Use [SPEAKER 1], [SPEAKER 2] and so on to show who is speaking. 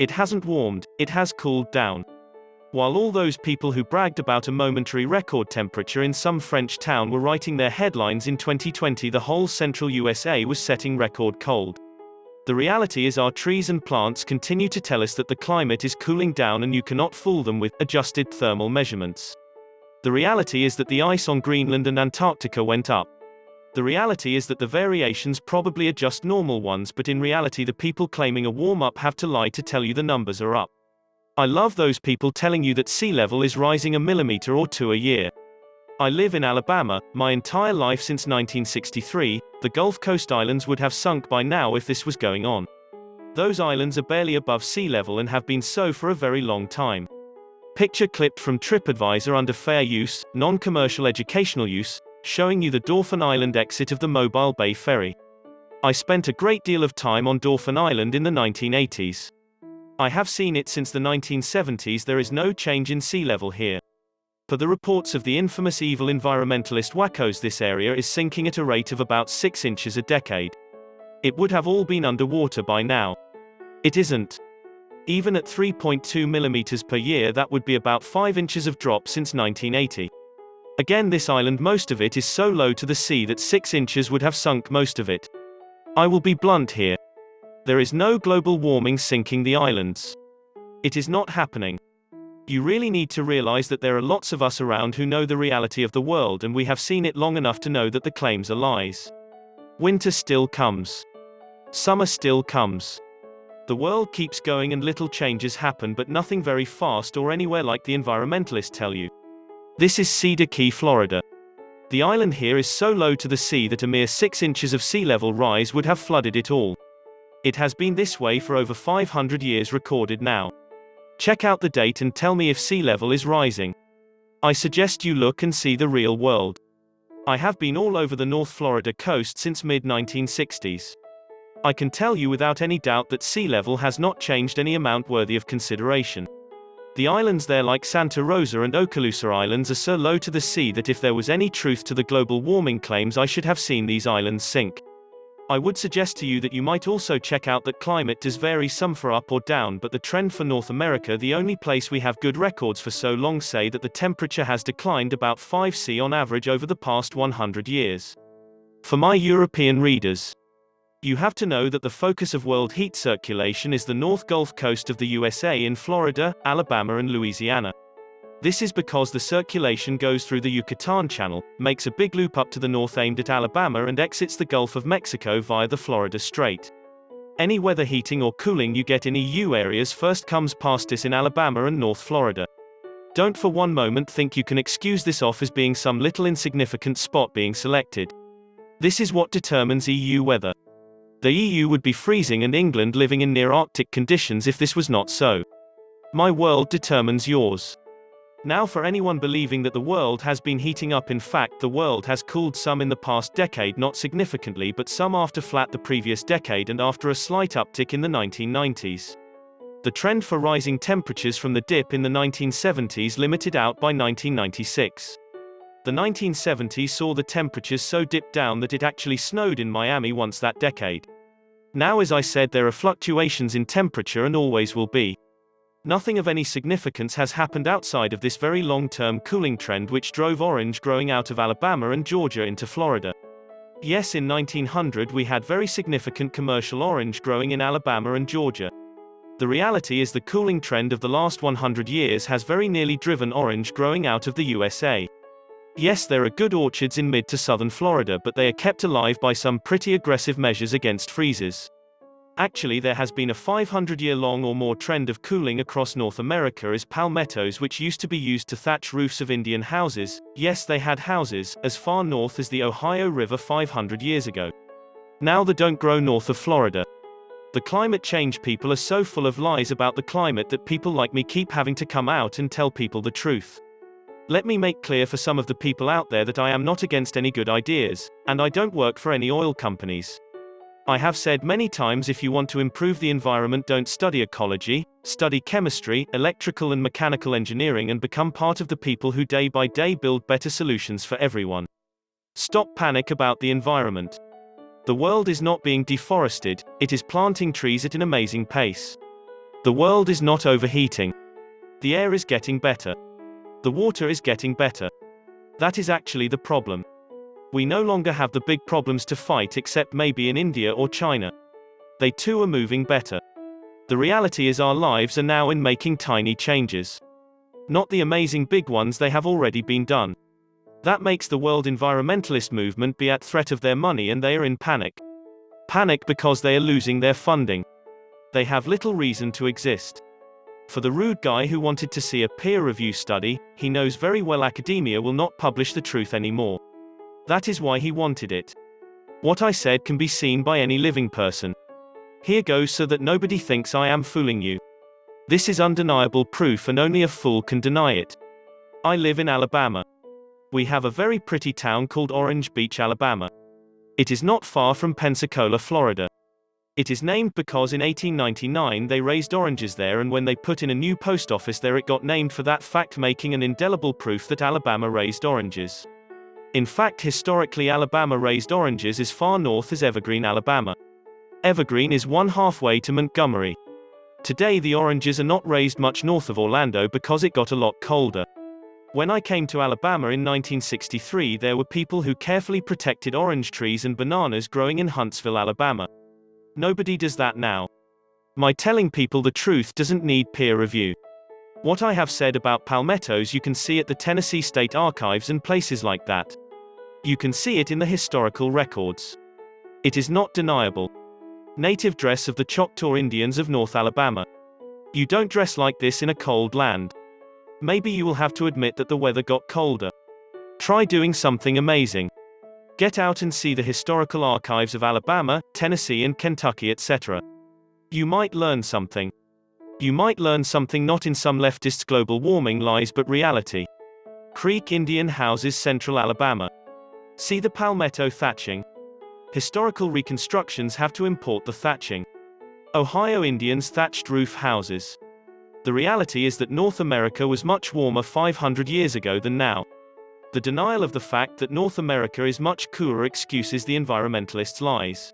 [SPEAKER 1] It hasn't warmed, it has cooled down. While all those people who bragged about a momentary record temperature in some French town were writing their headlines in 2020, the whole central USA was setting record cold. The reality is our trees and plants continue to tell us that the climate is cooling down, and you cannot fool them with adjusted thermal measurements. The reality is that the ice on Greenland and Antarctica went up. The reality is that the variations probably are just normal ones, but in reality the people claiming a warm-up have to lie to tell you the numbers are up. I love those people telling you that sea level is rising a millimeter or two a year. I live in Alabama. My entire life since 1963, the Gulf Coast islands would have sunk by now if this was going on. Those islands are barely above sea level and have been so for a very long time. Picture clipped from TripAdvisor under fair use, non-commercial educational use, showing you the Dauphin Island exit of the Mobile Bay Ferry. I spent a great deal of time on Dauphin Island in the 1980s. I have seen it since the 1970s. There is no change in sea level here. Per the reports of the infamous evil environmentalist wackos, this area is sinking at a rate of about 6 inches a decade. It would have all been underwater by now. It isn't. Even at 3.2 millimeters per year, that would be about 5 inches of drop since 1980. Again, this island, most of it is so low to the sea that 6 inches would have sunk most of it. I will be blunt here. There is no global warming sinking the islands. It is not happening. You really need to realize that there are lots of us around who know the reality of the world, and we have seen it long enough to know that the claims are lies. Winter still comes. Summer still comes. The world keeps going and little changes happen, but nothing very fast or anywhere like the environmentalists tell you. This is Cedar Key, Florida. The island here is so low to the sea that a mere 6 inches of sea level rise would have flooded it all. It has been this way for over 500 years recorded now. Check out the date and tell me if sea level is rising. I suggest you look and see the real world. I have been all over the North Florida coast since mid-1960s. I can tell you without any doubt that sea level has not changed any amount worthy of consideration. The islands there, like Santa Rosa and Okaloosa Islands, are so low to the sea that if there was any truth to the global warming claims, I should have seen these islands sink. I would suggest to you that you might also check out that climate does vary some for up or down, but the trend for North America, the only place we have good records for so long, say that the temperature has declined about 5°C on average over the past 100 years. For my European readers, you have to know that the focus of world heat circulation is the North Gulf Coast of the USA in Florida, Alabama and Louisiana. This is because the circulation goes through the Yucatan Channel, makes a big loop up to the north aimed at Alabama, and exits the Gulf of Mexico via the Florida Strait. Any weather heating or cooling you get in EU areas first comes past us in Alabama and North Florida. Don't for one moment think you can excuse this off as being some little insignificant spot being selected. This is what determines EU weather. The EU would be freezing and England living in near Arctic conditions if this was not so. My world determines yours. Now, for anyone believing that the world has been heating up, in fact the world has cooled some in the past decade, not significantly, but some after flat the previous decade and after a slight uptick in the 1990s. The trend for rising temperatures from the dip in the 1970s limited out by 1996. The 1970s saw the temperatures so dip down that it actually snowed in Miami once that decade. Now, as I said, there are fluctuations in temperature and always will be. Nothing of any significance has happened outside of this very long-term cooling trend which drove orange growing out of Alabama and Georgia into Florida. Yes, in 1900 we had very significant commercial orange growing in Alabama and Georgia. The reality is the cooling trend of the last 100 years has very nearly driven orange growing out of the USA. Yes, there are good orchards in mid to southern Florida, but they are kept alive by some pretty aggressive measures against freezes. Actually, there has been a 500-year-long or more trend of cooling across North America as palmettos, which used to be used to thatch roofs of Indian houses, yes, they had houses, as far north as the Ohio River 500 years ago. Now they don't grow north of Florida. The climate change people are so full of lies about the climate that people like me keep having to come out and tell people the truth. Let me make clear for some of the people out there that I am not against any good ideas, and I don't work for any oil companies. I have said many times, if you want to improve the environment, don't study ecology, study chemistry, electrical and mechanical engineering, and become part of the people who day by day build better solutions for everyone. Stop panic about the environment. The world is not being deforested, it is planting trees at an amazing pace. The world is not overheating. The air is getting better. The water is getting better. That is actually the problem. We no longer have the big problems to fight except maybe in India or China. They too are moving better. The reality is our lives are now in making tiny changes. Not the amazing big ones they have already been done. That makes the world environmentalist movement be at threat of their money and they are in panic. Panic because they are losing their funding. They have little reason to exist. For the rude guy who wanted to see a peer review study, he knows very well academia will not publish the truth anymore. That is why he wanted it. What I said can be seen by any living person. Here goes so that nobody thinks I am fooling you. This is undeniable proof and only a fool can deny it. I live in Alabama. We have a very pretty town called Orange Beach, Alabama. It is not far from Pensacola, Florida. It is named because in 1899 they raised oranges there, and when they put in a new post office there it got named for that fact, making an indelible proof that Alabama raised oranges. In fact, historically Alabama raised oranges as far north as Evergreen, Alabama. Evergreen is one halfway to Montgomery. Today the oranges are not raised much north of Orlando because it got a lot colder. When I came to Alabama in 1963 there were people who carefully protected orange trees and bananas growing in Huntsville, Alabama. Nobody does that now. My telling people the truth doesn't need peer review. What I have said about palmettos you can see at the Tennessee State Archives and places like that. You can see it in the historical records. It is not deniable. Native dress of the Choctaw Indians of North Alabama. You don't dress like this in a cold land. Maybe you will have to admit that the weather got colder. Try doing something amazing. Get out and see the historical archives of Alabama, Tennessee and Kentucky, etc. You might learn something. You might learn something not in some leftists' global warming lies but reality. Creek Indian houses, Central Alabama. See the palmetto thatching. Historical reconstructions have to import the thatching. Ohio Indians thatched roof houses. The reality is that North America was much warmer 500 years ago than now. The denial of the fact that North America is much cooler excuses the environmentalists' lies.